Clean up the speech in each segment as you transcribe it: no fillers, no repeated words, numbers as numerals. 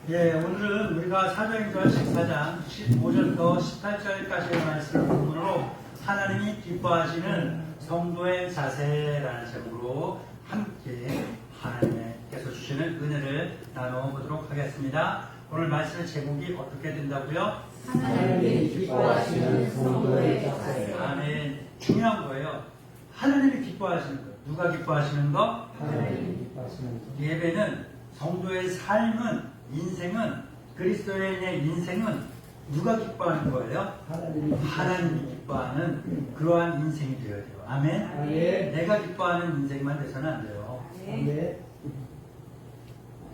예, 오늘은 우리가 사도행전 14장 15절부터 18절까지의 말씀을 본문으로 하나님이 기뻐하시는 성도의 자세라는 제목으로 함께 하나님께서 주시는 은혜를 나눠보도록 하겠습니다. 오늘 말씀의 제목이 어떻게 된다고요? 하나님이 기뻐하시는 성도의 자세. 아멘. 중요한 거예요. 하나님이 기뻐하시는 거. 누가 기뻐하시는 거? 하나님이 기뻐하시는 것. 예배는 성도의 삶은, 인생은, 그리스도인의 인생은 누가 기뻐하는 거예요? 하나님이 기뻐하는 그러한 인생이 되어야 돼요. 아멘. 아멘. 내가 기뻐하는 인생만 돼서는 안 돼요. 아멘.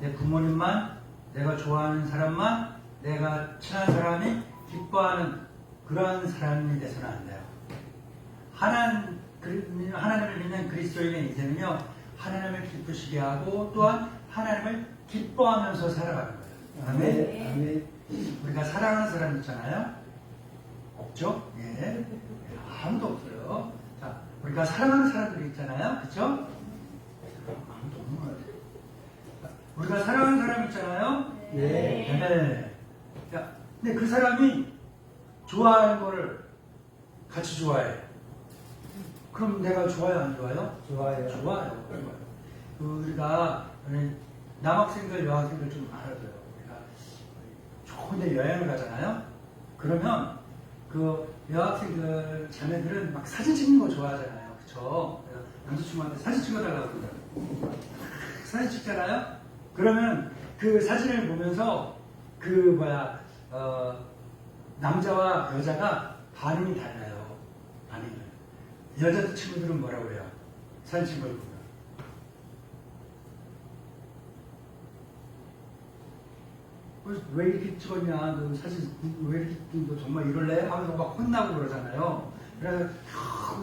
내 부모님만, 내가 좋아하는 사람만, 내가 친한 사람이 기뻐하는 그러한 사람이 돼서는 안 돼요. 하나님을 믿는 그리스도인의 인생은요, 하나님을 기쁘시게 하고 또한 하나님을 기뻐하면서 살아가는 거예요. 아멘. 아멘. 우리가 사랑하는 사람 있잖아요. 없죠? 예. 아무도 없어요. 자, 우리가 사랑하는 사람들이 있잖아요. 그쵸? 아무도 없는 것 같아요. 우리가 사랑하는 사람 있잖아요. 네. 네. 자, 근데 그 사람이 좋아하는 거를 같이 좋아해. 그럼 내가 좋아요, 안 좋아요? 좋아요. 좋아요. 우리가 남학생들, 여학생들 좀 알아줘요. 우리가 좋은데 여행을 가잖아요. 그러면 그 여학생들, 자매들은 막 사진 찍는 거 좋아하잖아요. 그쵸? 남자친구한테 사진 찍어달라고 그러잖아요. 사진 찍잖아요. 그러면 그 사진을 보면서 남자와 여자가 반응이 달라요. 반응이. 여자 친구들은 뭐라고 해요? 사진 찍은 걸 보면. 왜 이렇게 찍었냐, 너 사진 왜 이렇게 너 정말 이럴래? 하면서 막 혼나고 그러잖아요. 그래서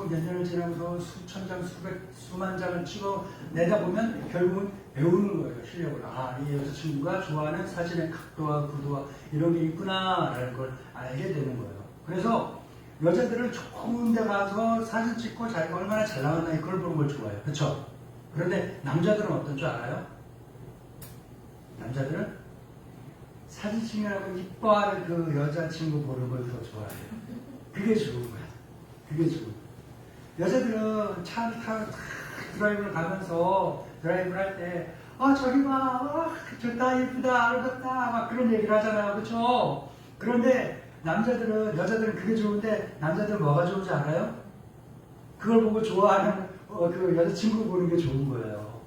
몇 년을 지나면서 수천 장, 수만 장을 찍어 내다 보면 결국은 배우는 거예요, 실력을. 아, 이 여자친구가 좋아하는 사진의 각도와 구도와 이런 게 있구나라는 걸 알게 되는 거예요. 그래서 여자들은 좋은 데 가서 사진 찍고 자기가 얼마나 잘 나왔나 그걸 보는 걸 좋아해요. 그렇죠? 그런데 남자들은 어떤 줄 알아요? 남자들은 사진 찍느라고 이뻐하는 그 여자친구 보는 걸 더 좋아해요. 그게 좋은 거야. 그게 좋은 거야. 여자들은 차를 타고 드라이브를 가면서 드라이브를 할 때 저기 봐, 좋다, 예쁘다, 아름답다 막 그런 얘기를 하잖아요. 그렇죠? 그런데 여자들은 그게 좋은데 남자들은 뭐가 좋은지 알아요? 그걸 보고 좋아하는 그 여자친구 보는 게 좋은 거예요.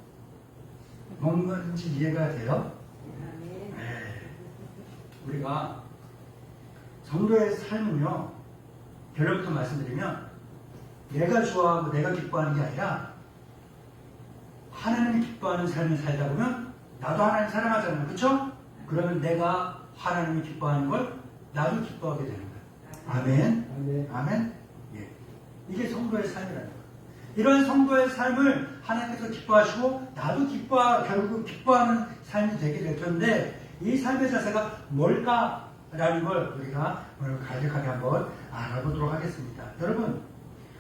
뭔지 이해가 돼요? 우리가 성도의 삶은요, 결론부터 말씀드리면 내가 좋아하고 내가 기뻐하는 게 아니라 하나님이 기뻐하는 삶을 살다 보면 나도 하나님 사랑하잖아요. 그렇죠? 그러면 내가 하나님이 기뻐하는 걸 나도 기뻐하게 되는 거예요. 아멘. 아멘. 아멘. 예. 이게 성도의 삶이라는 거예요. 이런 성도의 삶을 하나님께서 기뻐하시고 나도 결국 기뻐하는 삶이 되게 될 텐데 이 삶의 자세가 뭘까라는 걸 우리가 오늘 간략하게 한번 알아보도록 하겠습니다. 여러분,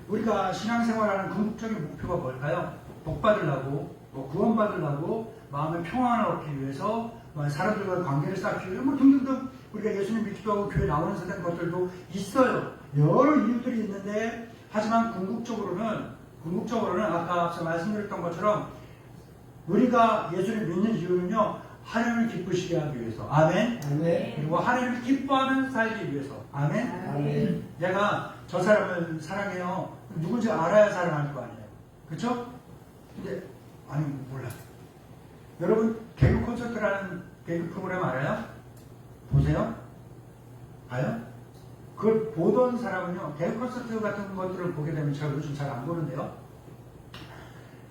우리가 신앙생활하는 궁극적인 목표가 뭘까요? 복받으려고, 구원받으려고, 마음의 평안을 얻기 위해서, 사람들과 관계를 쌓기 위해서, 등등등 우리가 예수님 믿기도 하고 교회 나오는 것들도 있어요. 여러 이유들이 있는데, 하지만 궁극적으로는 아까 앞서 말씀드렸던 것처럼 우리가 예수를 믿는 이유는요, 하나님을 기쁘시게 하기 위해서. 아멘. 아멘. 그리고 하나님을 기뻐하는 살기 위해서. 아멘. 아멘. 내가 저 사람을 사랑해요. 누군지 알아야 사랑할 거 아니에요. 그렇죠? 근데 몰라. 여러분 개그 콘서트라는 개그 프로그램 알아요? 보세요? 봐요? 그걸 보던 사람은요, 개그 콘서트 같은 것들을 보게 되면 제가 요즘 잘 안 보는데요.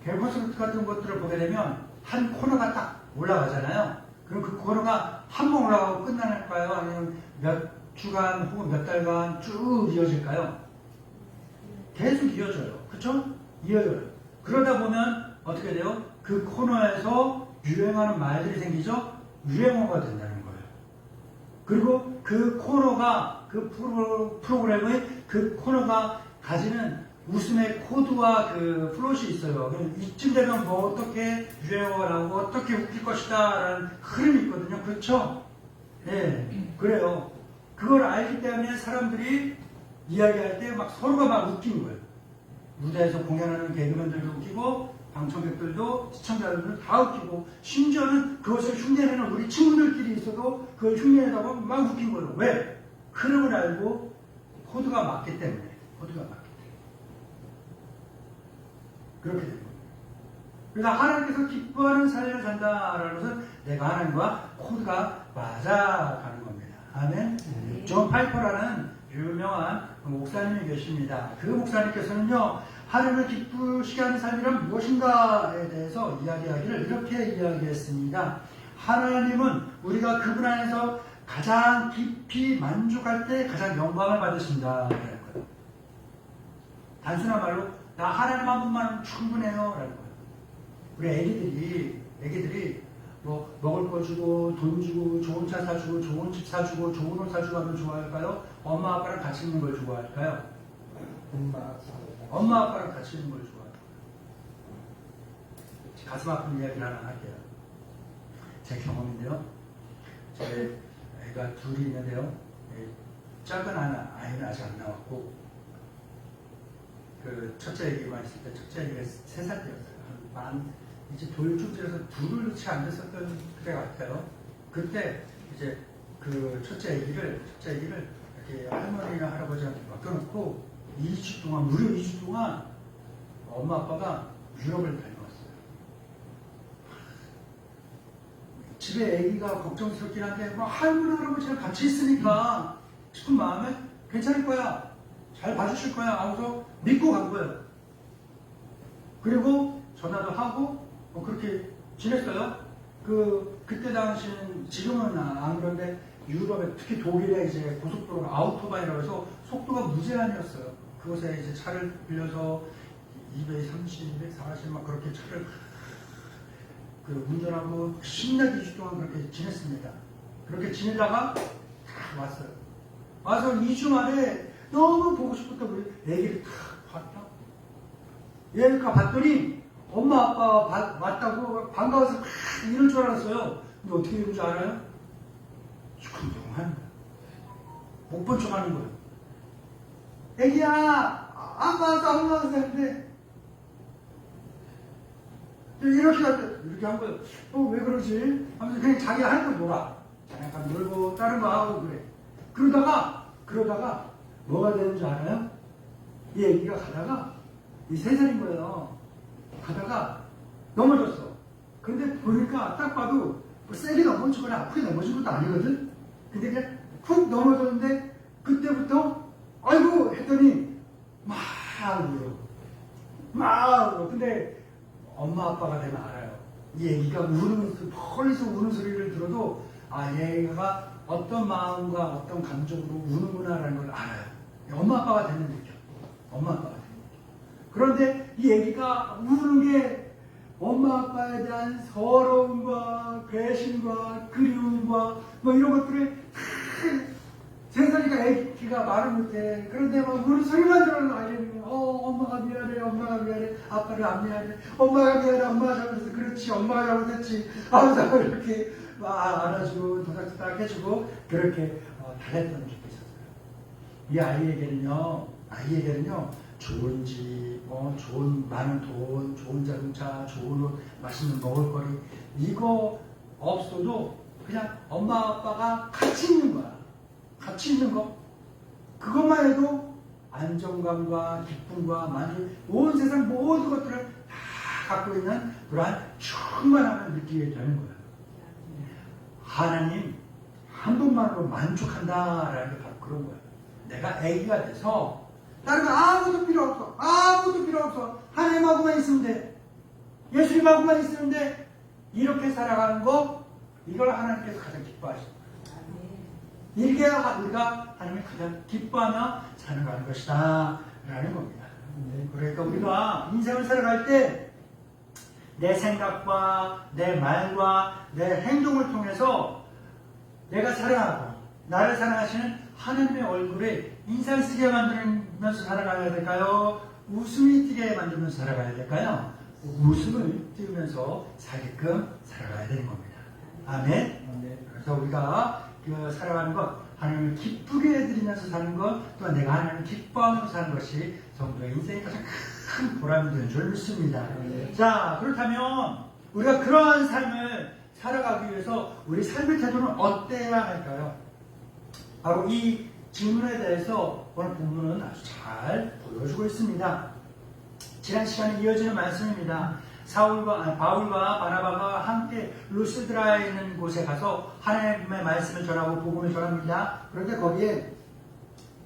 개그 콘서트 같은 것들을 보게 되면 한 코너가 딱 올라가잖아요. 그럼 그 코너가 한 번 올라가고 끝나는가요? 아니면 몇 주간 혹은 몇 달간 쭉 이어질까요? 계속 이어져요. 그쵸? 이어져요. 그러다 보면 어떻게 돼요? 그 코너에서 유행하는 말들이 생기죠? 유행어가 된다는 거예요. 그리고 그 코너가, 그 프로그램의 그 코너가 가지는 웃음의 코드와 그 플롯이 있어요. 이쯤 되면 뭐 어떻게 유행어가 나오고 어떻게 웃길 것이다 라는 흐름이 있거든요. 그렇죠? 예, 그래요. 그걸 알기 때문에 사람들이 이야기할 때 막 서로가 막 웃기는 거예요. 무대에서 공연하는 개그맨들도 웃기고 방청객들도 시청자들도 다 웃기고 심지어는 그것을 흉내내는 우리 친구들끼리 있어도 그걸 흉내내다가 막 웃긴 거예요. 왜? 흐름을 알고 코드가 맞기 때문에. 코드가 맞기 때문에. 그렇게 됩니다. 그래서 하나님께서 기뻐하는 삶을 산다라는 것은 내가 하나님과 코드가 맞아가는 겁니다. 아멘. 존 파이퍼라는 유명한 목사님이 계십니다. 그 목사님께서는요, 하나님을 기쁘시게 하는 삶이란 무엇인가에 대해서 이야기하기를 이렇게 이야기했습니다. 하나님은 우리가 그분 안에서 가장 깊이 만족할 때 가장 영광을 받으신다. 단순한 말로 나 하나님 한 분만 충분해요. 라는 거예요. 우리 애기들이 뭐 먹을 거 주고 돈 주고 좋은 차 사주고 좋은 집 사주고 좋은 옷 사주고 하면 좋아할까요? 엄마 아빠랑 같이 있는 걸 좋아할까요? 엄마 아빠랑 같이 있는 걸 좋아할까요? 가슴 아픈 이야기를 하나 할게요. 제 경험인데요. 제 애가 둘이 있는데요. 작은 아이는 아직 안 나왔고 그 첫째 애기만 있을 때 첫째 애기가 3살 때였어요. 이제 돌출지에서 둘을 채 안 됐었던 그때 같아요. 그때 이제 그 첫째 애기를 이렇게 할머니나 할아버지한테 맡겨놓고 2주 동안, 무려 2주 동안 엄마 아빠가 유럽을 다녀왔어요. 집에 애기가 걱정스럽긴 한데 뭐 할머니 할아버지랑 같이 있으니까 싶은 마음에 괜찮을 거야, 잘 봐주실 거야 하고서 믿고 간 거예요. 그리고 전화도 하고 뭐 그렇게 지냈어요. 그때 당시는 지금은 안 그런데 유럽에 특히 독일에 이제 고속도로가 아우토바이라고 해서 속도가 무제한이었어요. 그곳에 이제 차를 빌려서 230, 240 막 그렇게 차를 운전하고 신나게 2주 동안 그렇게 지냈습니다. 그렇게 지내다가 다 왔어요. 와서 2주 만에 너무 보고 싶었던 우리 애기를 다 봤다. 얘가 봤더니 엄마 아빠 왔다고 반가워서 이럴 줄 알았어요. 근데 어떻게 이런 줄 알아요? 시큰둥한 거야. 못 본 척 하는 거예요. 애기야, 안 봤어 했는데 이렇게 한 거예요. 왜 그러지? 하면서 그냥 자기 할 거 놀아. 잠깐 놀고 다른 거 하고 그래. 그러다가 뭐가 되는 줄 알아요? 이 애기가 가다가 3살인 거예요. 가다가 넘어졌어. 근데 보니까 딱 봐도 뭐 세게 넘어지거나 아프게 넘어진 것도 아니거든? 근데 그냥 훅 넘어졌는데 그때부터 아이고 했더니 막 울어. 근데 엄마 아빠가 되면 알아요. 이 애기가 멀리서 우는 소리를 들어도 얘가 어떤 마음과 어떤 감정으로 우는구나라는 걸 알아요. 엄마 아빠가 되면 느껴. 엄마 아빠가 되면 느껴. 그런데 이 애기가 우는 게 엄마 아빠에 대한 서러움과 배신과 그리움과 뭐 이런 것들을 3살이니까 애기가 말을 못해. 그런데 막 우는 소리만 들어도 알겠네. 엄마가 미안해. 아빠를 안 미안해. 엄마가 미안해. 엄마가 잘못했어. 그렇지. 엄마가 잘못했지. 하면서 이렇게 막 안아주고 도닥도닥 해주고 그렇게 달랬던 적이 있었어요. 이 아이에게는요 좋은 집, 좋은 많은 돈, 좋은 자동차, 좋은 옷, 맛있는 먹을거리 이거 없어도 그냥 엄마 아빠가 같이 있는 거야. 같이 있는 거. 그것만 해도 안정감과 기쁨과 만족, 온 세상 모든 것들을 다 갖고 있는 그러한 충만함을 느끼게 되는 거예요. 하나님 한 분만으로 만족한다라는 게 바로 그런 거예요. 내가 애기가 돼서 다른 거 아무것도 필요 없어. 하나님하고만 있으면 돼. 예수님하고만 있으면 돼. 이렇게 살아가는 거, 이걸 하나님께서 가장 기뻐하십니다. 이게 우리가 하나님이 가장 기뻐하며 살아가는 것이다 라는 겁니다. 그러니까 우리가 인생을 살아갈 때 내 생각과 내 말과 내 행동을 통해서 내가 사랑하고 나를 사랑하시는 하나님의 얼굴에 인상 쓰게 만들면서 살아가야 될까요? 웃음이 띄게 만들면서 살아가야 될까요? 웃음을 띄우면서 살게끔 살아가야 되는 겁니다. 아멘. 그래서 우리가 살아가는 것, 하나님을 기쁘게 해드리면서 사는 것, 또한 내가 하나님을 기뻐하면서 사는 것이 성도의 인생의 가장 큰 보람이 되는 줄 믿습니다. 자, 그렇다면 우리가 그러한 삶을 살아가기 위해서 우리 삶의 태도는 어때야 할까요? 바로 이 질문에 대해서 오늘 본문은 아주 잘 보여주고 있습니다. 지난 시간에 이어지는 말씀입니다. 바울과 바나바가 함께 루스드라에 있는 곳에 가서 하나님의 말씀을 전하고 복음을 전합니다. 그런데 거기에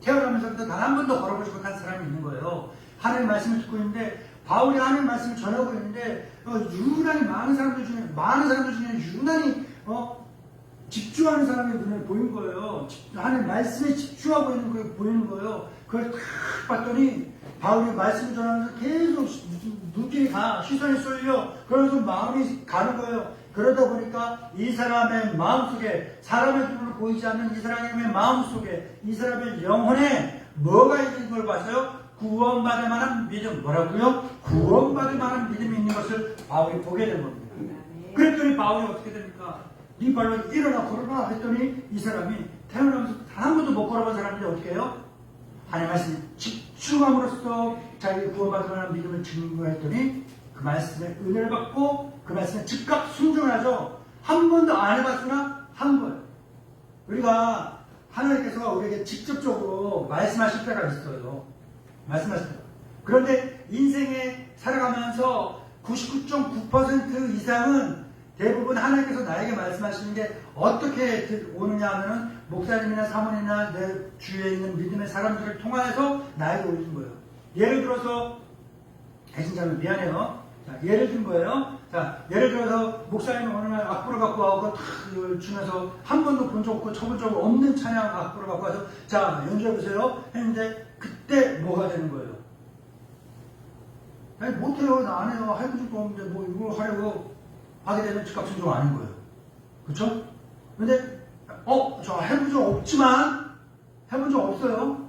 태어나면서부터 단 한 번도 걸어보지 못한 사람이 있는 거예요. 하나님의 말씀을 듣고 있는데 바울이 하나님의 말씀을 전하고 있는데 유난히 많은 사람들 중에 유난히 집중하는 사람이 눈에 보인 거예요. 하나님의 말씀에 집중하고 있는 게 보이는 거예요. 그걸 딱 봤더니 바울이 말씀을 전하면서 계속 눈길이 시선이 쏠려. 그러면서 마음이 가는 거예요. 그러다 보니까 이 사람의 마음속에, 사람의 눈으로 보이지 않는 이 사람의 마음속에, 이 사람의 영혼에 뭐가 있는 걸 봐서요? 구원받을 만한 믿음. 뭐라고요? 구원받을 만한 믿음이 있는 것을 바울이 보게 된 겁니다. 그랬더니 바울이 어떻게 됩니까? 네 발로 일어나 걸어라 했더니 이 사람이 태어나면서 단 한 번도 못 걸어본 사람인데 어떻게 해요? 하나님 말씀에 집중함으로써 자기가 구원받을 만한 믿음을 증거했더니 그 말씀에 은혜를 받고 그 말씀에 즉각 순종하죠. 한 번도 안 해봤으나 한 거예요. 우리가 하나님께서 우리에게 직접적으로 말씀하실 때가 있어요. 말씀하실 때가. 그런데 인생에 살아가면서 99.9% 이상은 대부분 하나님께서 나에게 말씀하시는 게 어떻게 오느냐 하면은 목사님이나 사모님이나 내 주위에 있는 믿음의 사람들을 통하여서 나에게 오는 거예요. 예를 들어서 배신자면 미안해요. 자, 예를 든 거예요. 자, 예를 들어서 목사님이 어느 날 악보를 갖고 와서 탁 주면서 한 번도 본 적 없고 쳐본 적 없는 찬양 악보를 갖고 와서 자, 연주해보세요 했는데 그때 뭐가 되는 거예요? 아니, 못해요. 나 안 해요. 해본 적도 없는데 뭐 이걸 하려고 하게 되면 즉각 순종 아닌 거예요. 그쵸? 근데 저 해본 적 없지만 해본 적 없어요.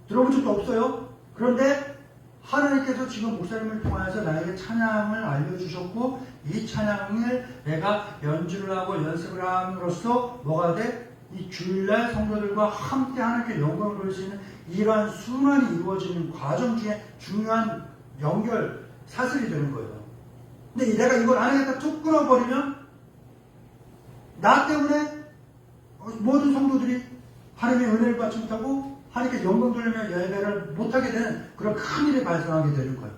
들어본 적도 없어요. 그런데 하나님께서 지금 목사님을 통해서 나에게 찬양을 알려주셨고 이 찬양을 내가 연주를 하고 연습을 함으로써 뭐가 돼? 이 주일날 성도들과 함께 하나님께 영광을 돌릴 수 있는 이러한 순환이 이루어지는 과정 중에 중요한 연결, 사슬이 되는 거예요. 근데 내가 이걸 안 하겠다 툭 끊어버리면 나 때문에 모든 성도들이 하나님의 은혜를 받지 못하고 하나님께 영광 돌리며 예배를 못하게 되는 그런 큰 일이 발생하게 되는 거예요.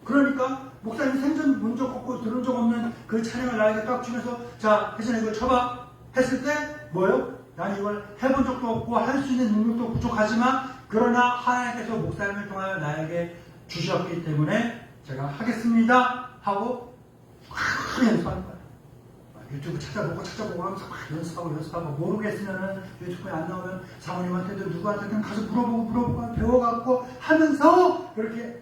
그러니까 목사님이 생전 본 적 없고 들은 적 없는 그 찬양을 나에게 딱 주면서 자, 혜진아 이걸 쳐봐 했을 때 뭐예요? 난 이걸 해본 적도 없고 할 수 있는 능력도 부족하지만 그러나 하나님께서 목사님을 통하여 나에게 주셨기 때문에 제가 하겠습니다 하고 막 연습하는 거예요. 유튜브 찾아보고 하면서 막 연습하고 모르겠으면은 유튜브에 안 나오면 사모님한테도 누구한테든 가서 물어보고 배워갖고 하면서 그렇게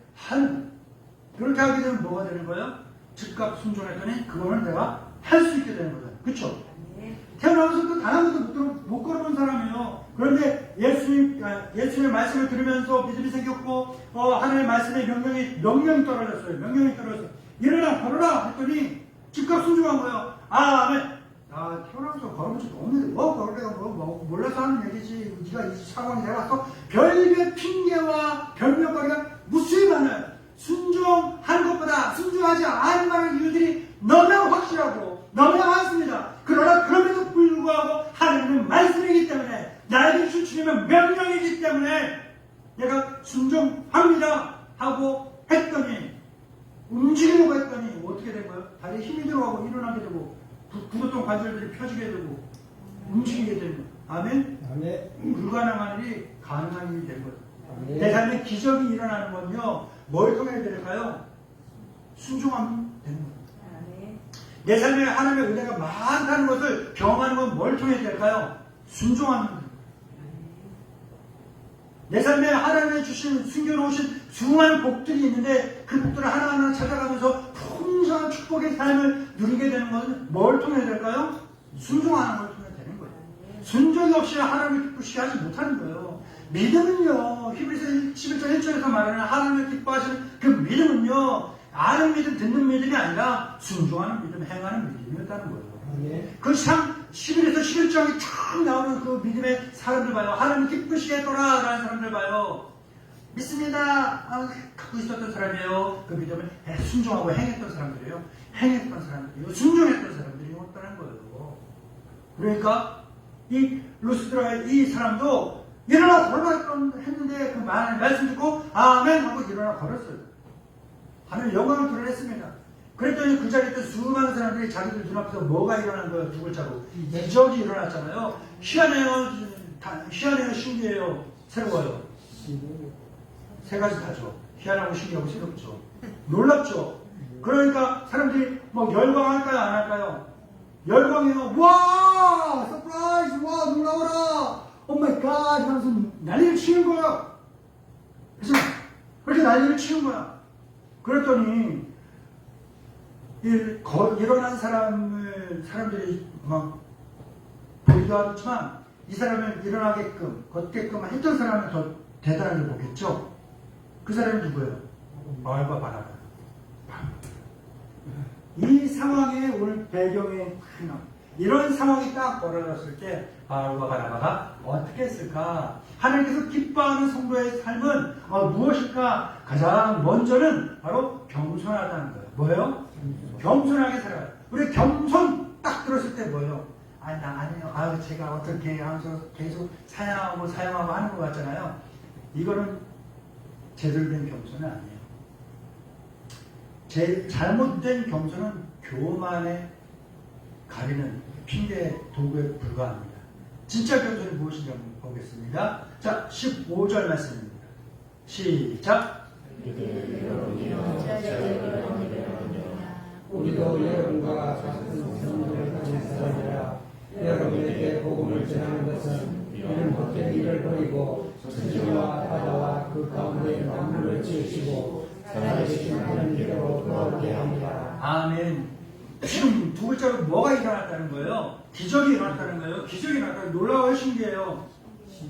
하게 되면 뭐가 되는 거예요? 즉각 순종했더니 그거는 내가 할 수 있게 되는 거죠. 그쵸? 태어나면서도 단 한 번도 못 걸어본 사람이에요. 그런데 예수님의 말씀을 들으면서 믿음이 생겼고 하나님의 말씀에 명령이 떨어졌어요. 명령이 떨어졌어요. 일어나 걸어라 했더니 즉각 순종한 거예요. 아멘. 태어나면서 걸어본 적도 없는데 걸으래가 몰라서 하는 얘기지. 네가 이 상황이 돼왔어. 별별 핑계와 변명거리가 무수히 많아요. 순종하는 것보다 순종하지 않을 만한 이유들이 너무나 확실하고 너무나 많습니다. 그러나 그럼에도 불구하고 하나님은 말씀이기 때문에 나에게 주시면 명령이기 때문에 내가 순종합니다 하고 했더니 움직이려고 했더니 어떻게 된 거예요? 다리에 힘이 들어가고 일어나게 되고 부었던 관절들이 펴지게 되고 움직이게 되는 거예요. 아멘? 아멘. 불가능한 일이 가능한 일이 된 거예요. 아멘. 내 삶에 기적이 일어나는 건요 뭘 통해 될까요? 순종하면 되는 거예요. 내 삶에 하나님의 은혜가 많다는 것을 경험하는 건 뭘 통해 될까요? 순종하는 거예요. 내 삶에 하나님의 주신 숨겨놓으신 수많은 복들이 있는데 그 복들을 하나하나 찾아가면서 풍성한 축복의 삶을 누리게 되는 것은 뭘 통해 될까요? 순종하는 걸 통해 되는 거예요. 순종이 없이 하나님을 기쁘시게 하지 못하는 거예요. 믿음은요, 히브리서 11장 1절에서 말하는 하나님을 기뻐하시는 그 믿음은요, 아는 믿음, 듣는 믿음이 아니라 순종하는 믿음, 행하는 믿음이었다는 거예요. 그 11에서 11장이 쫙 나오는 그 믿음의 사람들 봐요. 하나님 기쁘시겠더라 라는 사람들 봐요. 믿습니다. 갖고 있었던 사람이에요. 그 믿음을 순종하고 행했던 사람들이에요. 행했던 사람들이에요. 순종했던 사람들이었다는 거예요. 그러니까 이 루스드라의 이 사람도 일어나 걸어갔던 했는데 그 말씀 듣고 아멘 하고 일어나 걸었어요. 하늘 영광을 드러냈습니다. 그랬더니 그 자리에 수많은 사람들이 자기들 눈앞에서 뭐가 일어난 거예요? 두 글자로 이적이 일어났잖아요. 희한해요. 희한해요. 신기해요. 새로워요. 세 가지 다죠. 희한하고 신기하고 새롭죠. 놀랍죠. 그러니까 사람들이 뭐 열광할까요? 안 할까요? 열광해요. 와! 서프라이즈! 와! 놀라워라! 오 마이 갓! 하면서 난리를 치는 거야. 그래서 그렇게 난리를 치는 거야. 그랬더니 일어난 사람들이 막 보기도 하지만 이 사람을 일어나게끔 걷게끔 했던 사람은 더 대단하게 보겠죠. 그 사람이 누구예요? 바울과 바나바. 이 상황에 오늘 배경에 이런 상황이 딱 벌어졌을 때 바울과 바나바가 어떻게 했을까? 하나님께서 기뻐하는 성도의 삶은 무엇일까? 가장 먼저는 바로 겸손하다는 거예요. 뭐예요? 겸손하게 살아요. 우리 겸손 딱 들었을 때 뭐예요? 아니요. 제가 어떻게 하면서 계속 사양하고 하는 것 같잖아요. 이거는 제대로 된 겸손은 아니에요. 잘못된 겸손은 교만에 가리는 핑계 도구에 불과합니다. 진짜 겸손이 무엇인지 한번 보겠습니다. 자, 15절 말씀입니다. 시작. 우리도 여러분과 같은 성도를 가진 사람이라 여러분에게 복음을 전하는 것은 이는 헛된 일을 버리고 천지와 바다와 그 가운데 만물을 지으시고 살아계신 하나님께로 돌아오게 합니다. 아멘. 지금 두 글자로 뭐가 일어났다는 거예요? 기적이 일어났다는 거예요. 기적이 일어났다는 거예요. 놀라워요, 신기해요.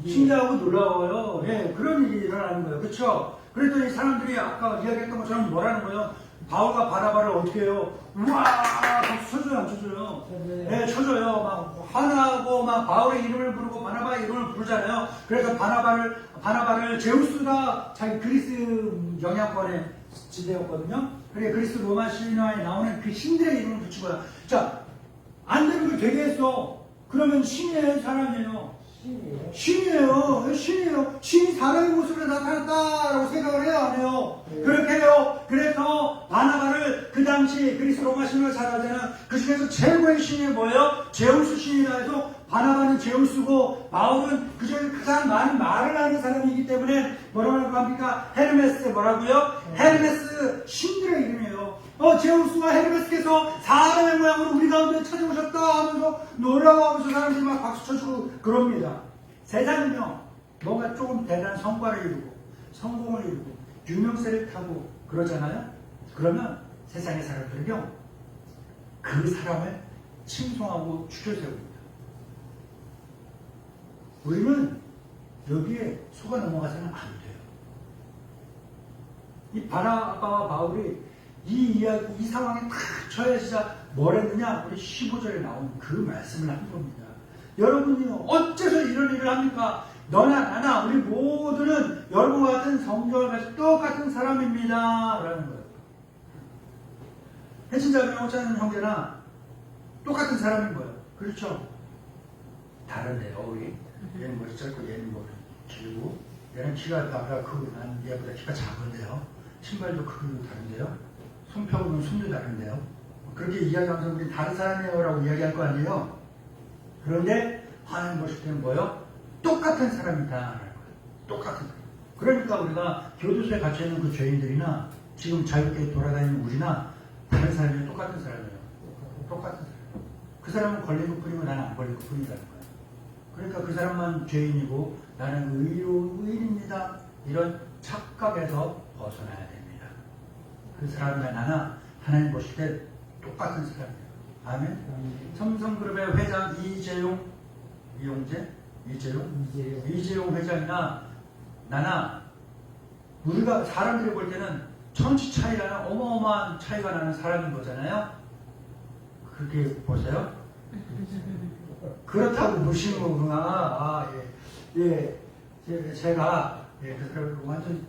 신기하고 놀라워요. 예, 그런 일이 일어나는 거예요. 그렇죠? 그랬더니 사람들이 아까 이야기했던 것처럼 뭐라는 거예요? 바울과 바나바를 어떻게 해요? 우와! 박수 쳐줘요, 안 쳐줘요? 네, 쳐줘요. 막 화나고 막 바울의 이름을 부르고 바나바의 이름을 부르잖아요. 그래서 바나바를 제우스가 자기 그리스 영향권의 지대였거든요. 그래 그리스 로마 신화에 나오는 그 신들의 이름을 붙인 거야. 자, 안 되는 걸 되게 했어. 그러면 신이에요, 사람이에요? 신이에요. 신이 사람의 모습으로 나타났다라고 생각을 해요, 안 해요? 그렇게 해요. 그래서 바나바를 그 당시 그리스 로마 신화를 잘 알잖아요. 그 중에서 최고의 신이 뭐예요? 제우스 신이라 해서 바나바는 제우스고 바울은 그 중에 가장 많은 말을 하는 사람이기 때문에 뭐라고 합니까? 헤르메스 뭐라고요? 헤르메스 신들의 이름이에요. 제우스와 헤르메스께서 사람의 모양으로 우리 가운데 찾아오셨다 하면서 놀라워하면서 사람들이 막 박수 쳐주고 그럽니다. 세상은요, 뭔가 조금 대단한 성과를 이루고 성공을 이루고 유명세를 타고 그러잖아요. 그러면 세상의 사람들은요, 그 사람을 칭송하고 추려세웁니다. 우리는 여기에 속아 넘어가서는 안 돼요. 이 바나바와 바울이 이 상황에 탁 처해지자 뭘 했느냐? 우리 15절에 나온 그 말씀을 한 겁니다. 여러분이요, 어째서 이런 일을 합니까? 너나 나나 우리 모두는 여러분과 같은 성경을 가지고 똑같은 사람입니다. 라는 거예요. 해친자를 영업자는 형제나 똑같은 사람인 거예요. 그렇죠? 다른데요, 우리. 얘는 머리 짧고 얘는 머리 길고 얘는 키가 나보다 크고 난 얘보다 키가 작은데요. 신발도 크기도 다른데요. 손펴보면 손도 다른데요. 그렇게 이야기하면서 우리 다른 사람이에요 라고 이야기할 거 아니에요. 그런데 하나님 보실 때는 뭐예요? 똑같은 사람이다 라는 거예요. 똑같은 사람. 그러니까 우리가 교도소에 갇혀있는 그 죄인들이나 지금 자유롭게 돌아다니는 우리나 다른 사람이 똑같은 사람이에요. 똑같은 사람. 그 사람은 걸린 것 뿐이고 나는 안 걸린 것 뿐이라는 거예요. 그러니까 그 사람만 죄인이고 나는 의인입니다. 이런 착각에서 벗어나야 됩니다. 그 사람이나 나나 하나님 보실 때 똑같은 사람이에요. 아멘. 삼성그룹의 회장 이재용 회장이나 나나 우리가 사람들이 볼 때는 천지 차이라는 어마어마한 차이가 나는 사람인 거잖아요. 그렇게 보세요? 그렇다고 보시는 거구나. 아, 예. 제가 그 사람 완전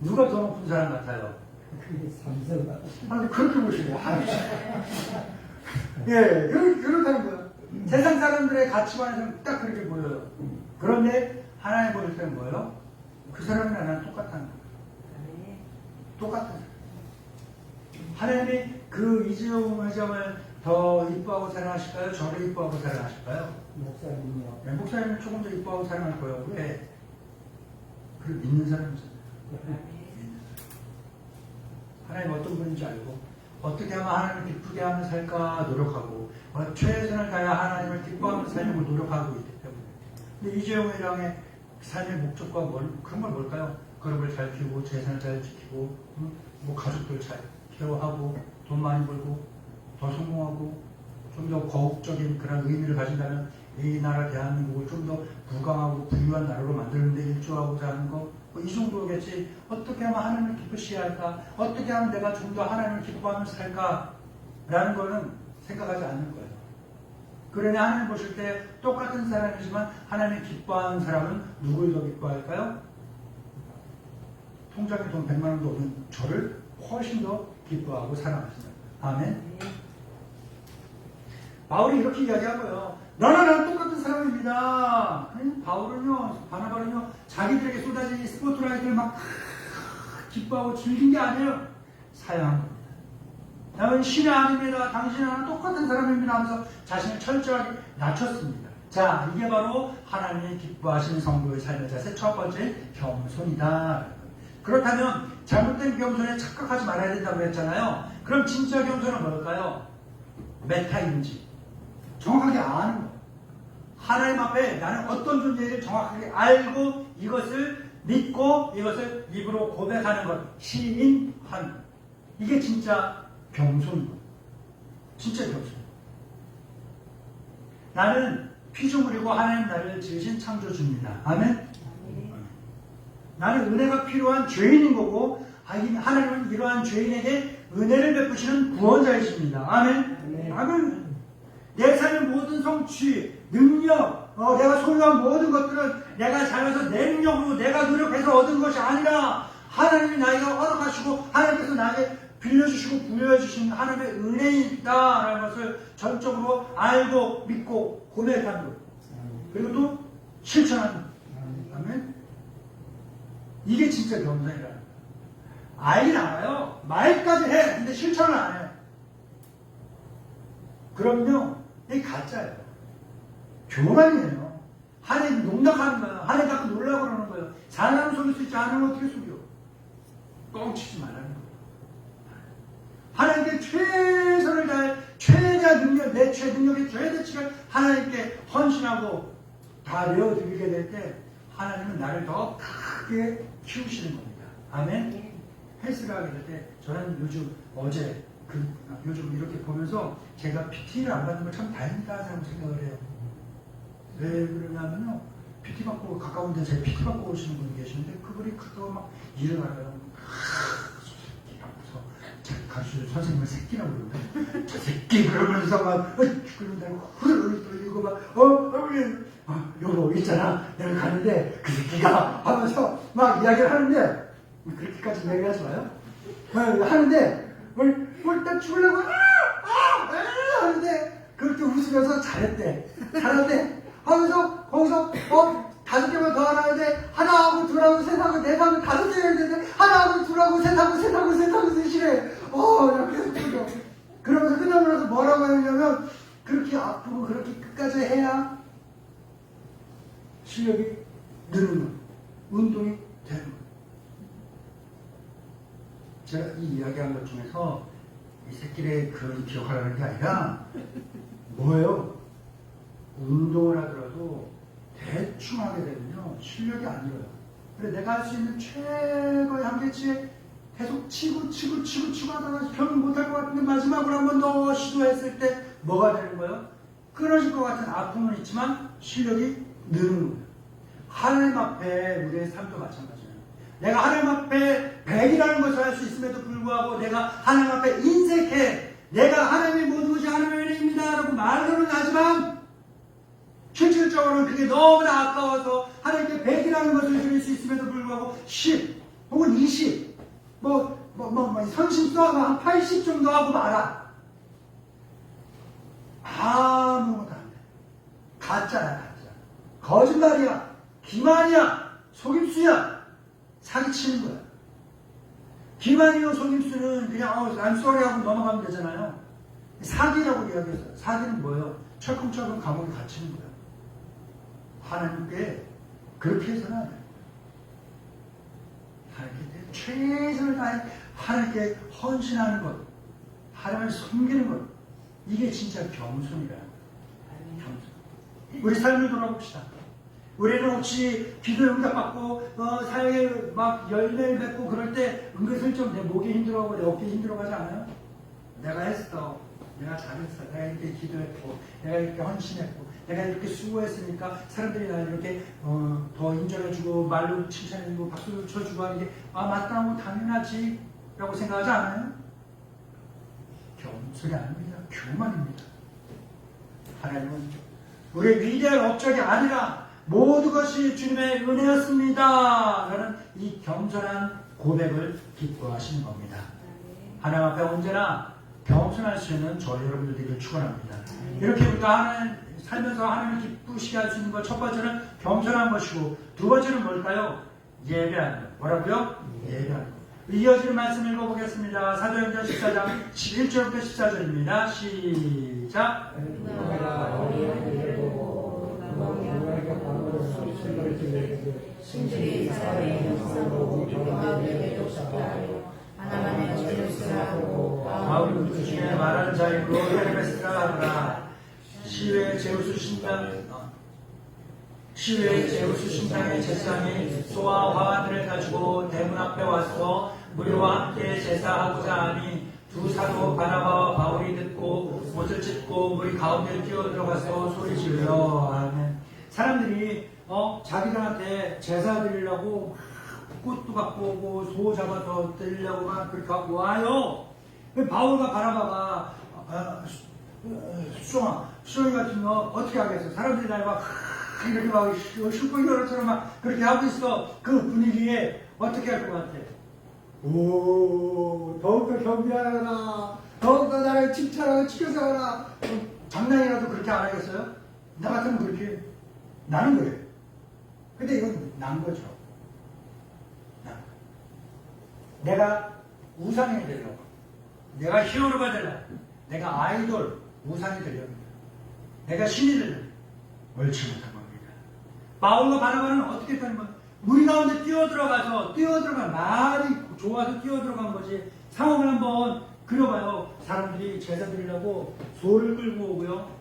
누가 더 높은 사람 같아요? 그게 삼세가. 아니, 그렇게 보시네요. 예, 그렇다는 거예요. 세상 사람들의 가치관에서는 딱 그렇게 보여요. 그런데 하나님 보실 때는 뭐예요? 그 사람이랑 나랑 똑같다는 거예요. 똑같은 거예요. 하나님이 그 이재용 회장을 더 이뻐하고 사랑하실까요? 저를 이뻐하고 사랑하실까요? 목사님이요. 네, 목사님은 조금 더 이뻐하고 사랑할 거예요. 왜? 그 믿는 사람이잖아요. 하나님 어떤 분인지 알고 어떻게 하면 하나님을 기쁘게 하며 살까 노력하고 최선을 다해 하나님을 기뻐하며 살려고 노력하고 있기 때문에. 근데 이재용 회장의 삶의 목적과 그런 걸 뭘까요? 그룹을 잘 키우고 재산을 잘 지키고 뭐 가족들 잘 케어하고 돈 많이 벌고 더 성공하고 좀 더 거국적인 그런 의미를 가진다면 이 나라 대한민국을 좀 더 부강하고 부유한 나라로 만드는 데 일조하고자 하는 거 이 정도겠지. 어떻게 하면 하나님을 기쁘시게 할까? 어떻게 하면 내가 좀 더 하나님을 기뻐하면서 살까? 라는 거는 생각하지 않을 거예요. 그러니 하나님 보실 때 똑같은 사람이지만 하나님이 기뻐하는 사람은 누구를 더 기뻐할까요? 통장에 돈 100만 원도 없는 저를 훨씬 더 기뻐하고 사랑하신다. 아멘. 바울이 이렇게 이야기하고요. 너나 나는 똑같은 사람입니다. 바울은요, 바나바는요, 자기들에게 쏟아진 스포트라이트를 막 기뻐하고 즐긴 게 아니에요. 사양한 겁니다. 나는 신이 아닙니다. 당신은 나는 똑같은 사람입니다 하면서 자신을 철저하게 낮췄습니다. 자, 이게 바로 하나님이 기뻐하시는 성도의 삶의 자세 첫 번째 겸손이다. 그렇다면 잘못된 겸손에 착각하지 말아야 된다고 했잖아요. 그럼 진짜 겸손은 뭘까요? 메타인지 정확하게 아는 거. 하나님 앞에 나는 어떤 존재를 정확하게 알고 이것을 믿고 이것을 입으로 고백하는 것, 시인하는 것. 이게 진짜 겸손인 거예요. 진짜 겸손. 나는 피조물이고 하나님 나를 지으신 창조주입니다. 아멘? 나는 은혜가 필요한 죄인인 거고 하나님은 이러한 죄인에게 은혜를 베푸시는 구원자이십니다. 아멘? 아멘. 내 삶의 모든 성취, 능력, 내가 소유한 모든 것들은 내가 잘해서 내 능력으로 내가 노력해서 얻은 것이 아니라 하나님이 나에게 허락하시고 하나님께서 나에게 빌려주시고 부여해주신 하나님의 은혜이다라는 것을 전적으로 알고 믿고 고백하는 것. 그리고 또 실천하는 것. 아멘. 이게 진짜 겸손이라는 거예요. 알긴 알아요. 말까지 해. 근데 실천을 안 해요. 그럼요. 이게 가짜예요. 교만이에요. 하나님 농락하는 거예요. 하나님 자꾸 놀라고 그러는 거예요. 사람을 속일 수 있지 않으면 어떻게 속여? 뻥치지 말라는 거예요. 하나님께 최선을 다해 최대 능력, 내 능력의 최대치를 하나님께 헌신하고 다 내어드리게 될 때 하나님은 나를 더 크게 키우시는 겁니다. 아멘? 헬스를 하게 될 때 저는 요즘 이렇게 보면서 제가 PT를 안 받는 걸 참 다행이다라고 생각을 해요. 왜 그러냐면요. PT 받고 가까운 데 제 PT 받고 오시는 분이 계시는데 그분이 가까워 막 일을 하려고 가르쳐 선생님을 새끼라고 그러는데 저 새끼 그러면서 막 그런다고 흐르르 돌리고 막 여보 있잖아 내가 가는데 그 새끼가 하면서 막 이야기를 하는데 그렇게까지 이야기하지 마요. 하는데 뭘 딱 죽으려고 하는데 그렇게 웃으면서 잘했대 하면서 거기서 5개만 더 하라는데 하나하고 둘하고 셋하고 넷하고 5개 했는데 하나하고 둘하고 셋하고 셋이래. 이렇게 해서 그러면서 끝나고 나서 뭐라고 하냐면 그렇게 아프고 그렇게 끝까지 해야 실력이 느는 거예요. 운동이 되는 거예요. 제가 이 이야기한 것 중에서 이 새끼를 그런 기억하라는 게 아니라 뭐예요? 운동을 하더라도 대충 하게 되면요 실력이 안 늘어요. 그래 내가 할 수 있는 최고의 한계치에 계속 치고 하다가 별로 못할 것 같은데 마지막으로 한 번 더 시도했을 때 뭐가 되는 거예요? 끊어질 것 같은 아픔은 있지만 실력이 느는 거예요. 하나님 앞에 우리의 삶도 마찬가지예요. 내가 하나님 앞에 100이라는 것을 할 수 있음에도 불구하고 내가 하나님 앞에 인색해 내가 하나님의 모든 것이 하나님의 은혜입니다 라고 말로는 하지만 실질적으로는 그게 너무나 아까워서 하나님께 100이라는 것을 드릴 수 있음에도 불구하고 10 혹은 20 선심 써서 한 80 정도 하고 말아. 아무것도 안 돼. 가짜야 가짜. 거짓말이야. 기만이야. 속임수야. 사기치는 거야. 기만이요 속임수는 그냥 I'm sorry 하고 넘어가면 되잖아요. 사기라고 이야기했어요. 사기는 뭐예요? 철컹철컹 감옥에 갇히는 거야. 하나님께 그렇게 해서는 안 돼요. 하나님께 최선을 다해 하나님께 헌신하는 것, 하나님을 섬기는 것, 이게 진짜 겸손이라는 거예요. 겸손. 우리 삶을 돌아봅시다. 우리는 혹시 기도 응답받고 사회에 막 열매를 맺고 그럴 때 은근슬쩍 내 목이 힘들어하고 내 어깨 힘들어가지 않아요? 내가 했어. 내가 잘했어. 내가 이렇게 기도했고 내가 이렇게 헌신했고 내가 이렇게 수고했으니까 사람들이 나를 이렇게 더 인정해주고 말로 칭찬해주고 박수를 쳐주고 하는 게 맞다 당연하지 라고 생각하지 않아요? 겸손이 아닙니다. 교만입니다. 하나님은 우리의 위대한 업적이 아니라 모든 것이 주님의 은혜였습니다 라는 이 겸손한 고백을 기뻐하시는 겁니다. 하나님 앞에 언제나 겸손할 수 있는 저희 여러분들 되기를 축원합니다. 이렇게 우리가 하나님 살면서 하나님을 기쁘시게 할 수 있는 것 첫 번째는 겸손한 것이고 두 번째는 뭘까요? 예배하는 것. 뭐라고요? 예배하는 것. 이어지는 말씀 읽어보겠습니다. 사도행전 14장 11절부터 14절입니다. 시작. 신들이 사람의 형상으로 병하게 되었다. 하나만의 죄를 쓰라고 바울이 그 중에 말하는 자이므로 헤르메스라 하더라. 시외 제우스 신당의 제사장이 소와 화관들을 가지고 대문 앞에 와서 무리와 함께 제사하고자 하니 두 사도 바나바와 바울이 듣고 옷을 찢고 무리 가운데 뛰어들어가서 소리 지르러 하는 사람들이 자기들한테 제사 드리려고 꽃도 갖고 오고 소 잡아서 드리려고 막 그렇게 갖고 와요. 바울과 바나바가 수영이 같은 거 어떻게 하겠어? 사람들이 날 막 이렇게 막 슈퍼히어로처럼 막 그렇게 하고 있어. 그 분위기에 어떻게 할 것 같아? 오, 더욱더 경배하라. 더욱더 나를 칭찬하고 치켜세워라. 장난이라도 그렇게 안 하겠어요? 나 같으면 그렇게. 나는 그래. 근데 이건 난 거죠. 내가 우상이 되려고. 내가 히어로가 되려고. 내가 아이돌, 우상이 되려고. 내가 신이 되려고. 옳지 못한 겁니다. 바울과 바나바는 어떻게 했다는 거예요? 무리 가운데 뛰어들어가 말이 좋아서 뛰어들어간 거지. 상황을 한번 그려봐요. 사람들이 제사 드리려고 소를 끌고 오고요.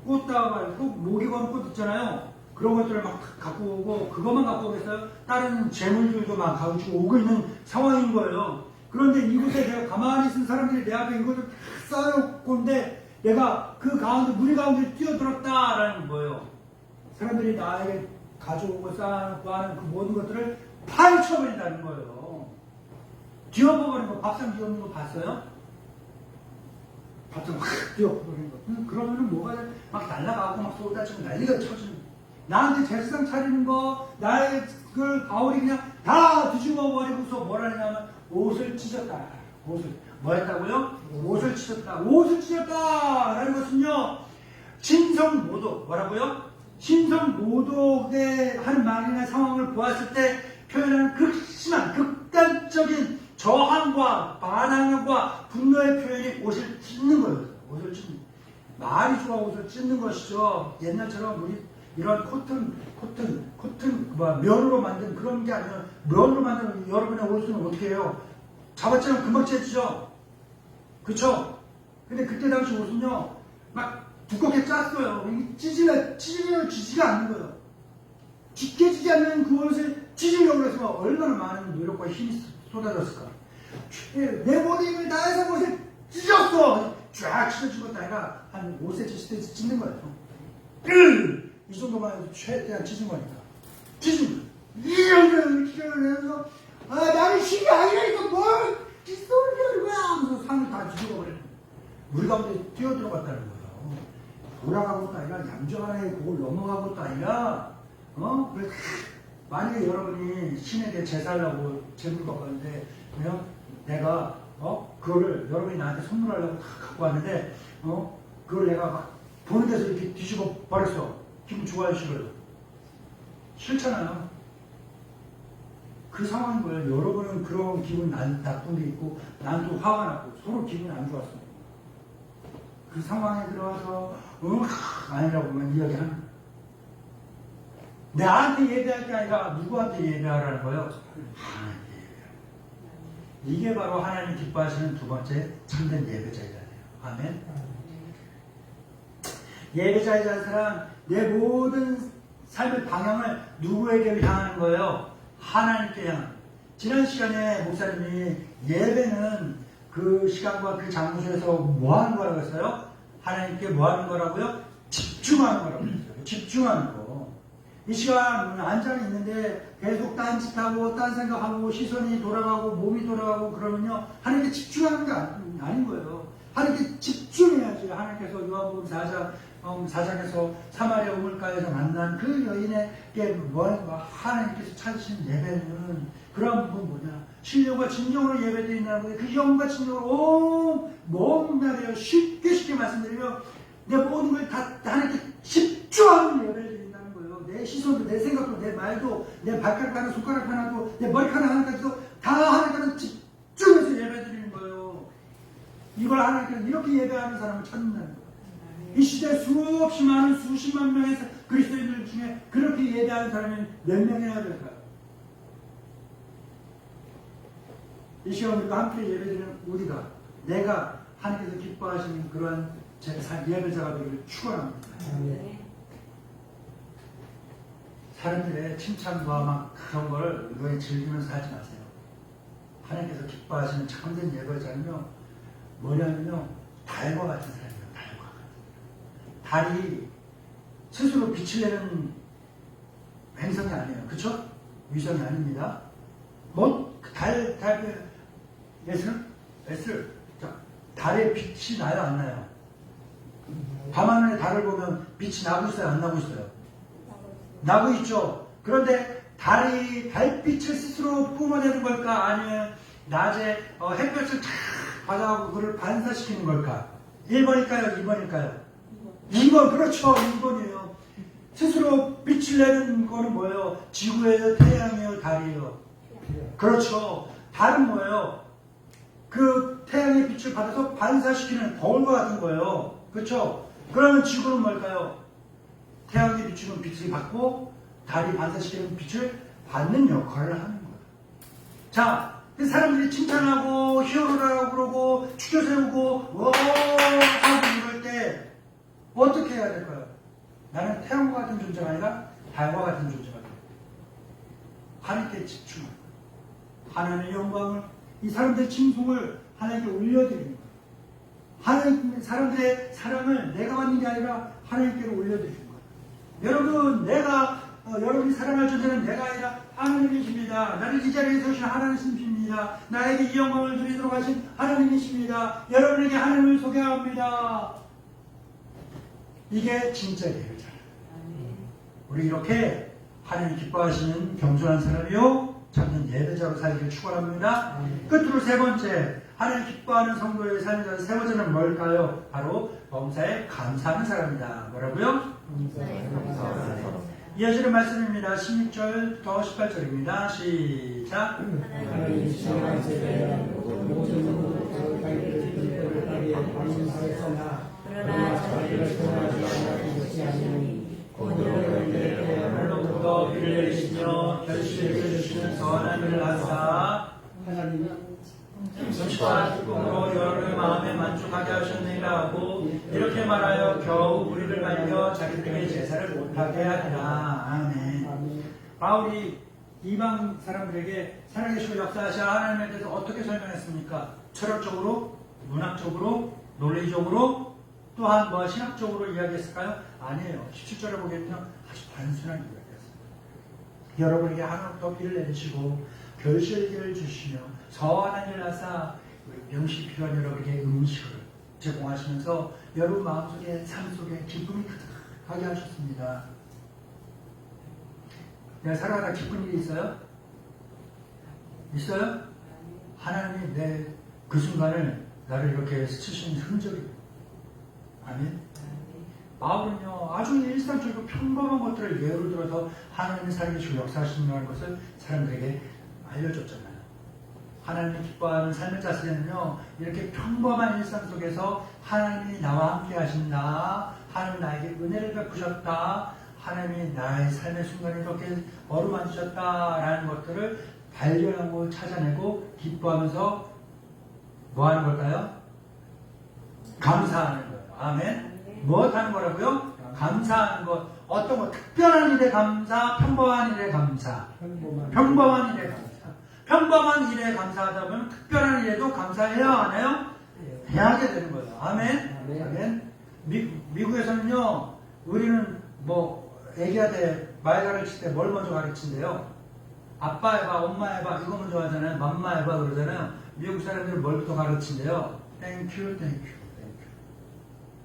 꽃다발, 목이 거는 꽃 있잖아요. 그런 것들을 막 갖고 오고 그것만 갖고 오겠어요? 다른 재물들도 막 가지고 오고 있는 상황인 거예요. 그런데 이곳에 내가 가만히 있는 사람들이 내 앞에 이것을 다 쌓아놓고인데 내가 그 가운데 무리 가운데 뛰어들었다라는 거예요. 사람들이 나에게 가져오고 쌓아놓고 하는 그 모든 것들을 파헤쳐버린다는 거예요. 뒤엎어버린 거, 밥상 뒤엎는 거 봤어요? 밥상 확 뒤엎어버린 거. 그러면은 뭐가 막 날아가고 막 쏟아지고 난리가 쳐지는. 나한테 제사상 차리는 거, 나의 그 바울이 그냥 다 뒤집어 버리고서 뭐라 하냐면 옷을 찢었다. 옷을 뭐 했다고요? 옷을 찢었다. 옷을 찢었다. 라는 것은요, 신성모독. 뭐라고요? 신성모독에 하는 말이나 상황을 보았을 때 표현하는 극심한 극단적인 저항과 반항과 분노의 표현이 옷을 찢는 거예요. 옷을 찢는. 말이 좋아 옷을 찢는 것이죠. 옛날처럼 우리 이런 코튼, 면으로 만든 그런 게 아니라, 면으로 만든 여러분의 옷은 어떻게 해요? 잡았지만 금방 찢어지죠? 그쵸? 근데 그때 당시 옷은요, 막 두껍게 짰어요. 찢으면 지지가 않는 거예요. 찢겨지지 않는 그 옷을 찢으려고 해서 얼마나 많은 노력과 힘이 쏟아졌을까? 내 머리를 다해서 옷을 찢었어! 쫙 찢어진 것도 아니라 한 5cm 찢는 거예요. 이 정도만 해도 최대한 찢은 거니까. 뒤집어. 이런 기절을 해서, 나는 신이 아니라니까 뭘, 뒷소리 하는 거야! 하면서 상을 다 뒤집어버려. 우리 가운데 뛰어들어갔다는 거예요. 돌아간 것도 아니라, 얌전하게 그걸 넘어간 것도 아니라, 그래서 만약에 여러분이 신에게 제사하려고 제물 갖고 왔는데, 그냥 내가, 그거를 여러분이 나한테 선물하려고 다 갖고 왔는데, 그걸 내가 막 보는 데서 이렇게 뒤집어 버렸어. 기분 좋아요, 싫어요? 싫잖아요. 그 상황인 거예요. 여러분은 그런 기분 나쁜 게 있고, 난 또 화가 났고, 서로 기분이 안 좋았어. 그 상황에 들어와서, 아니라고만 이야기하는 거예요. 나한테 예배할 게 아니라 누구한테 예배하라는 거예요? 하나님께 예배하라는 거예요. 이게 바로 하나님 기뻐하시는 두 번째 참된 예배자이잖아요. 아멘. 예배자이자는 사람, 내 모든 삶의 방향을 누구에게 향하는 거예요? 하나님께 향하는 거예요. 지난 시간에 목사님이 예배는 그 시간과 그 장소에서 뭐 하는 거라고 했어요? 하나님께 뭐 하는 거라고요? 집중하는 거라고 했어요. 집중하는 거. 이 시간 앉아 있는데 계속 딴짓하고 딴 생각하고 시선이 돌아가고 몸이 돌아가고 그러면요 하나님께 집중하는 게 아닌 거예요. 하나님께 집중해야지. 하나님께서 요한복음 4장에서 사마리아 우물가에서 만난 그 여인에게 하나님께서 찾으신 예배는 그런 부분 뭐냐, 신령과 진정으로 예배드린다는 거예요. 그 영과 진정으로 뭔가요 쉽게 말씀드리면 내 모든 걸 다 하나님께 집중하는 예배를 드린다는 거예요. 내 시선도, 내 생각도, 내 말도, 내 발가락 하나, 손가락 하나도, 내 머리카락 하나까지도 다 하나님께 집중해서 예배드리는 거예요. 이걸 하나님께서 이렇게 예배하는 사람을 찾는다는 거예요. 이 시대에 수없이 많은 수십만 명의 그리스도인들 중에 그렇게 예배하는 사람이 몇 명이나 될까요? 이 시간 우리가 함께 예배드리는 우리가, 내가 하나님께서 기뻐하시는 그러한 예배자가 되기를 축원합니다. 사람들의 칭찬과 막 그런 걸 이거에 즐기면서 하지 마세요. 하나님께서 기뻐하시는 참된 예배자는요, 뭐냐면요, 달과 같은 사람이에요. 달이 스스로 빛을 내는 행성이 아니에요. 그쵸? 위성이 아닙니다. 달에 빛이 나요, 안 나요? 밤하늘에 달을 보면 빛이 나고 있어요, 안 나고 있어요? 나고 있죠. 그런데 달이 달빛을 스스로 뿜어내는 걸까? 아니면 낮에 햇볕을 쫙 받아가고 그걸 반사시키는 걸까? 1번일까요? 2번일까요? 2번, 그렇죠. 2번이에요. 스스로 빛을 내는 거는 뭐예요? 지구예요? 태양이에요? 달이에요? 그렇죠. 달은 뭐예요? 그 태양의 빛을 받아서 반사시키는 거울과 같은 거예요. 그렇죠? 그러면 지구는 뭘까요? 태양이 비추는 빛을 받고 달이 반사시키는 빛을 받는 역할을 하는 거예요. 자, 사람들이 칭찬하고 히어로라고 그러고 추겨 세우고 하고 이럴 때 어떻게 해야 될까요? 나는 태양과 같은 존재가 아니라 달과 같은 존재가 돼요. 하나님께 집중하고 하나님의 영광을, 이 사람들의 칭송을 하나님께 올려드리는 거예요. 하나님, 사람들의 사랑을 내가 받는 게 아니라 하나님께로 올려드리는 거예요. 여러분, 여러분이 사랑할 존재는 내가 아니라 하나님이십니다. 나를 이 자리에 서신 하나님이십니다. 나에게 이 영광을 드리도록 하신 하나님이십니다. 여러분에게 하나님을 소개합니다. 이게 진짜 예배잖아요. 우리 이렇게 하나님 기뻐하시는 겸손한 사람이요 참된 예배자로 살기를 축원합니다. 끝으로 세 번째, 하나님 기뻐하는 성도의 삶의 세 번째는 뭘까요? 바로 범사에 감사하는 사람이다. 뭐라고요? 이어지는 말씀입니다. 16절부터 18절입니다. 시작. 하나님 신앙한 세대는 모든 그 따위에 감사하였으나 그러나 자기를 통하지 않는 것이 아니니 고도를 내게 하늘로부터 비를 내리시며 결실을 주시는 선하늘을 하사 하나님이 음식과 기쁨으로 여러분의 마음에 만족하게 하셨느니라 하고 이렇게 말하여 겨우 우리를 말려 자기들의 제사를 못하게 하리라. 아멘. 바울이 이방 사람들에게 살아계시고 역사하신 하나님에 대해서 어떻게 설명했습니까? 철학적으로, 문학적으로, 논리적으로, 또한 신학적으로 이야기했을까요? 아니에요. 17절에 보겠군요. 아주 단순한 이야기였습니다. 여러분에게 하늘부터 비를 내리시고 별실기를 주시며 선한 일 하사 영시 필요한 여러분에게 음식을 제공하시면서 여러분 마음속에 삶 속에 기쁨이 가득하게 하셨습니다. 내가 살아가다 기쁜 일이 있어요? 있어요? 하나님이 내 그 순간을 나를 이렇게 스치시는 흔적이. 아멘. 바울은요 아주 일상적이고 평범한 것들을 예로 들어서 하나님의 살아계시고 역사하신다는 것을 사람들에게 알려줬잖아요. 하나님이 기뻐하는 삶의 자세는요 이렇게 평범한 일상 속에서 하나님이 나와 함께 하신다, 하나님 나에게 은혜를 베푸셨다, 하나님이 나의 삶의 순간에 이렇게 어루만지셨다라는 것들을 발견하고 찾아내고 기뻐하면서 뭐 하는 걸까요? 감사하는 거예요. 아멘. 무엇 하는 거라고요? 감사하는 것. 어떤 것, 특별한 일에 감사, 평범한 일에 감사. 평범한 일에 감사. 평범한 일에 감사하다 보면 특별한 일에도 감사해야 하나요? 해야 하게 되는 거예요. 아멘. 아멘. 미국에서는요, 우리는 애기한테 말 가르칠 때 뭘 먼저 가르친대요? 아빠 해봐, 엄마 해봐, 이거 먼저 하잖아요. 맘마 해봐 그러잖아요. 미국 사람들은 뭘부터 가르친대요? 땡큐, 땡큐,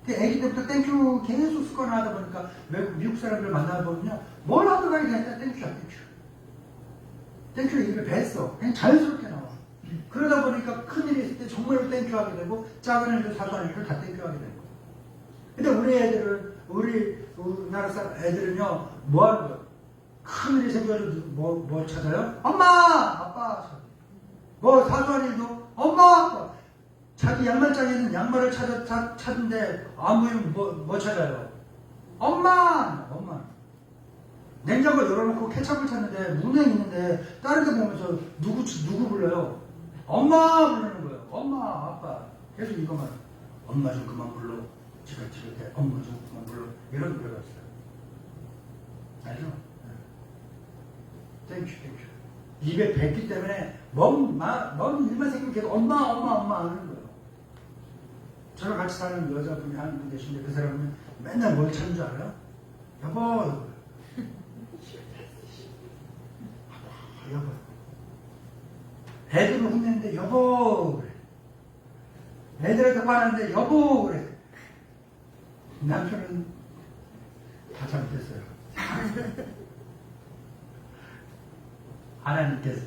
땡큐. 애기 때부터 땡큐 계속 습관을 하다 보니까 미국 사람들 만나보면요. 뭘 하든 간에 그냥 땡큐야, 땡큐. 땡큐 얘기를 뱄어. 그냥 자연스럽게 나와. 그러다 보니까 큰일이 있을 때 정말로 땡큐하게 되고 작은 일도 사소한 일도 다 땡큐하게 되고. 근데 우리 애들은, 우리나라 사람 애들은요, 뭐 하는 거예요? 큰일이 생겨도 뭐 찾아요? 엄마! 아빠 찾아요. 사소한 일도 엄마! 아빠. 자기 양말장에 있는 양말을 찾는데 안 보이면 뭐 찾아요? 엄마! 냉장고 열어놓고 케첩을 찾는데 문에 있는데 다른 데 보면서 누구 불러요? 엄마! 부르는 거예요. 엄마, 아빠. 계속 이거만. 엄마 좀 그만 불러. 집에 때 엄마 좀 그만 불러. 이런 노래가 있어요. 알죠? 땡큐. 입에 뱉기 때문에 먼 일만 생기면 계속 엄마 하는 거예요. 저랑 같이 사는 여자분이 한 분 계신데 그 사람은 맨날 뭘 찾는 줄 알아요? 여보. 애들을 혼내는데 여보 그래. 애들한테 화나는데 여보 그래. 남편은 다 잘못했어요. 하나님께서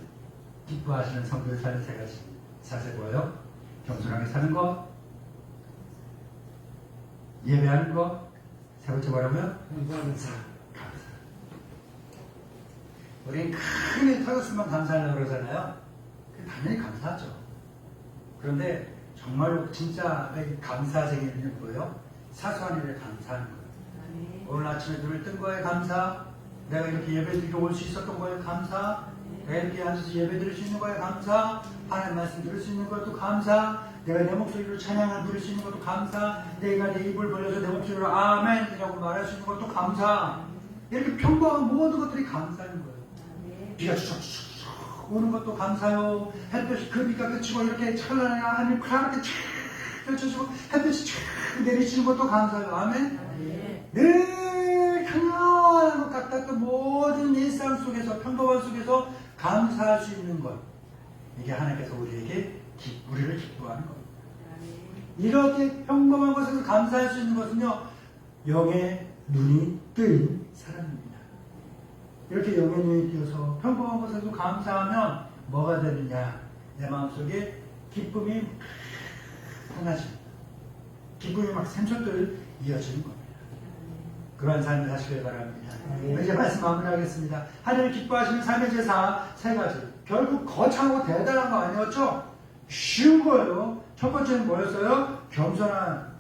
기뻐하시는 성도의 삶의 세 가지 자세 뭐예요? 겸손하게 사는 것, 예배하는 것, 세 번째 뭐라고요? 감사. 우리는 큰일 터졌으면 감사하려고 그러잖아요. 당연히 감사하죠. 그런데 정말로 진짜 감사쟁이는 뭐예요? 사소한 일에 감사하는 거예요. 오늘 아침에 눈을 뜬 거에 감사, 내가 이렇게 예배드리러 올 수 있었던 거에 감사, 내가 이렇게 앉아서 예배 드릴 수 있는 거에 감사, 하나님 말씀 들을 수 있는 것도 감사, 내가 내 목소리로 찬양을 부를 수 있는 것도 감사, 내가 내 입을 벌려서 내 목소리로 아멘이라고 말할 수 있는 것도 감사. 이렇게 평범한 모든 것들이 감사인 거예요. 비가 쭉 오는 것도 감사요. 햇볕이 그 비가 그치고 이렇게 찬란하게 하늘 파랗게 쫙 펼쳐지고 햇볕이 쫙 내리치는 것도 감사요. 아멘. 늘 평안한 것 같았던 모든 일상 속에서 평범한 속에서 감사할 수 있는 것, 이게 하나님께서 우리에게 우리를 기뻐하는 겁니다. 이렇게 평범한 것에서 감사할 수 있는 것은요, 영의 눈이 뜨인 사람입니다. 이렇게 영의 눈이 띄어서 평범한 것에서 감사하면 뭐가 되느냐? 내 마음속에 기쁨이 하나씩, 기쁨이 막 샘솟들 이어지는 겁니다. 그러한 삶을 사시길 바랍니다. 이제 말씀 마무리하겠습니다. 하나님 기뻐하시는 삶의 제사 세 가지. 결국 거창하고 대단한 거 아니었죠? 쉬운 거예요. 첫 번째는 뭐였어요? 겸손한.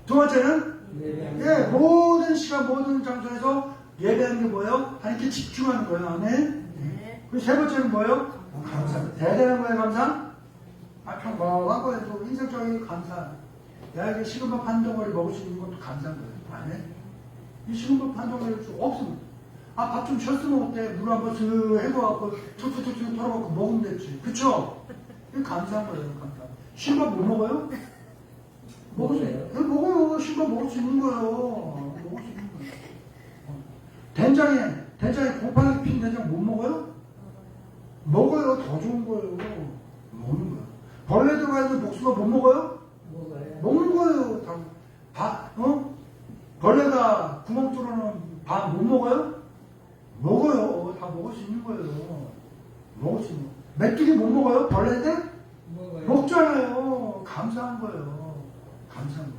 두 번째는 모든 시간 모든 장소에서 예배하는 게 뭐예요? 하나님께 집중하는 거예요. 아멘. 그리고 세 번째는 뭐예요? 감사. 대단한 거예요. 감사. 평범한 거에도 인생적인 감사. 내가 이게 식은밥 한 덩어리 먹을 수 있는 것도 감사한 거예요. 아멘. 이 식은밥 한 덩어리 없으면 밥 좀 쉬었으면 어때? 물 한번 슥 해갖고 툭툭툭툭 털어갖고 먹으면 됐지. 그쵸? 이게 감사한 거예요. 감사. 식은밥 못 먹어요? 먹어요. 식은밥 먹을 수 있는 거예요. 먹을 수 있는 거예요. 된장에 곱하기 핀 된장 못 먹어요? 먹어요. 더 좋은 거예요. 먹는 거예요. 벌레 들어가 있는 복숭아 못 먹어요? 먹는 거예요. 벌레가 구멍 뚫어놓은 밥 못 먹어요? 먹어요. 다 먹을 수 있는 거예요. 먹을 수 있는 거. 메뚜기 못 먹어요? 벌레인데? 먹잖아요. 감사한 거예요. 감사한 거.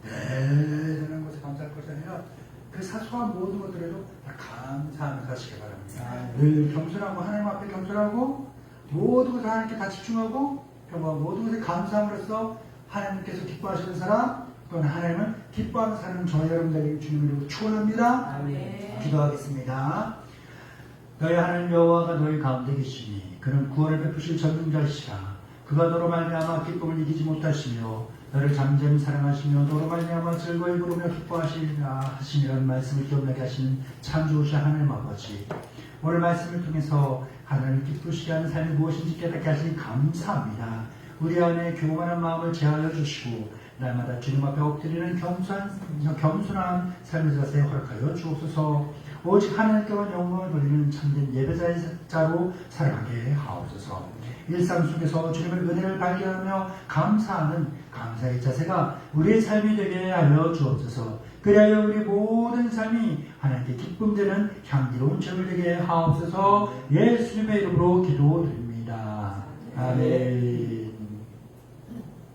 대단한 것에 감사할 것이 아니라 그 사소한 모든 것들에도 다 감사하면서 하시기 바랍니다. 늘 겸손하고 하나님 앞에 겸손하고 모든 것을 하나님께 다 집중하고 모든 것에 감사함으로써 하나님께서 기뻐하시는 사람 또는 하나님은 기뻐하는 사람 저희 여러분들에게 주님으로 축원합니다. 기도하겠습니다. 너희 하나님 여호와가 너희 가운데 계시니 그는 구원을 베푸실 전능자이시라. 그가 너로 말미암아 기쁨을 이기지 못하시며 너를 잠잠히 사랑하시며 너로 말미암아 즐거이 부르며 기뻐하시리라 하시니라는 말씀을 기억나게 하시는 참 좋으신 하나님 아버지, 오늘 말씀을 통해서 하나님을 기쁘시게 하는 삶이 무엇인지 깨닫게 하시니 감사합니다. 우리 안에 교만한 마음을 제하여 주시고 날마다 주님 앞에 엎드리는 겸손한 삶의 자세에 허락하여 주옵소서. 오직 하나님께만 영광을 돌리는 참된 예배자로 살아가게 하옵소서. 일상 속에서 주님의 은혜를 발견하며 감사하는 감사의 자세가 우리의 삶이 되게 하여 주옵소서. 그리하여 우리 모든 삶이 하나님께 기쁨되는 향기로운 제물 되게 하옵소서. 예수님의 이름으로 기도드립니다. 아멘.